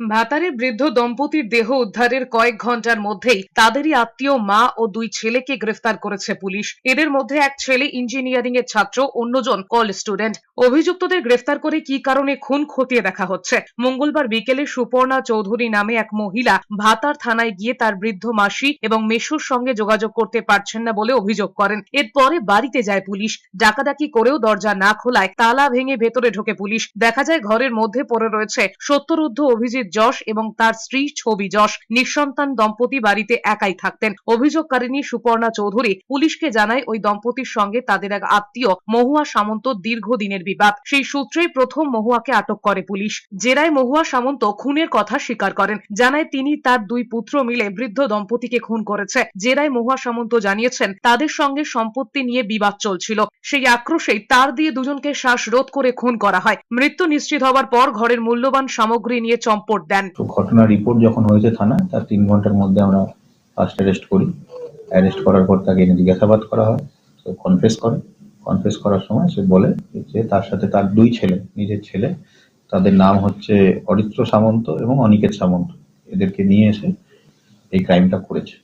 ভাতারে বৃদ্ধ দম্পতির দেহ উদ্ধারের কয়েক ঘন্টার মধ্যেই তাদেরই আত্মীয় মা ও দুই ছেলেকে গ্রেফতার করেছে পুলিশ। এদের মধ্যে এক ছেলে ইঞ্জিনিয়ারিং এর ছাত্র, অন্যজন কলেজ স্টুডেন্ট। অভিযুক্তদের গ্রেফতার করে কি কারণে খুন খতিয়ে দেখা হচ্ছে। মঙ্গলবার বিকেলে সুপর্ণা চৌধুরী নামে এক মহিলা ভাতার থানায় গিয়ে তার বৃদ্ধ মাসি এবং মেসোর সঙ্গে যোগাযোগ করতে পারছেন না বলে অভিযোগ করেন। এরপরে বাড়িতে যায় পুলিশ। ডাকাডাকি করেও দরজা না খোলায় তালা ভেঙে ভেতরে ঢোকে পুলিশ। দেখা যায় ঘরের মধ্যে পড়ে রয়েছে 70 ঊর্ধ্ব অভিজিৎ যশ এবং তার স্ত্রী ছবি যশ। নিঃসন্তান দম্পতি বাড়িতে একাই থাকতেন। অভিযোগকারিণী সুপর্ণা চৌধুরী পুলিশকে জানায় ওই দম্পতির সঙ্গে তাদের এক আত্মীয় মহুয়া সামন্ত দীর্ঘদিনের বিবাদ। সেই সূত্রেই প্রথম মহুয়াকে আটক করে পুলিশ। জেরায় মহুয়া সামন্ত খুনের কথা স্বীকার করেন। জানায় তিনি তার দুই পুত্র মিলে বৃদ্ধ দম্পতিকে খুন করেছে। জেরায় মহুয়া সামন্ত জানিয়েছেন তাদের সঙ্গে সম্পত্তি নিয়ে বিবাদ চলছিল। সেই আক্রোশেই তার দিয়ে দুজনকে শ্বাসরোধ করে খুন করা হয়। মৃত্যু নিশ্চিত হওয়ার পর ঘরের মূল্যবান সামগ্রী নিয়ে চম্পট দেন। ঘটনার রিপোর্ট যখন হয়েছে থানায়, তার 3 ঘন্টার মধ্যে আমরা ফার্স্ট অ্যারেস্ট করি। অ্যারেস্ট করার পর তাকে এনে জিজ্ঞাসাবাদ করা হয়। সে কনফেস করে। কনফেস করার সময় সে বলে যে তার সাথে তার দুই ছেলে, নিজের ছেলে, তাদের নাম হচ্ছে অরিত্র সামন্ত এবং অনিকেত সামন্ত, এদেরকে নিয়ে এসে এই ক্রাইমটা করেছে।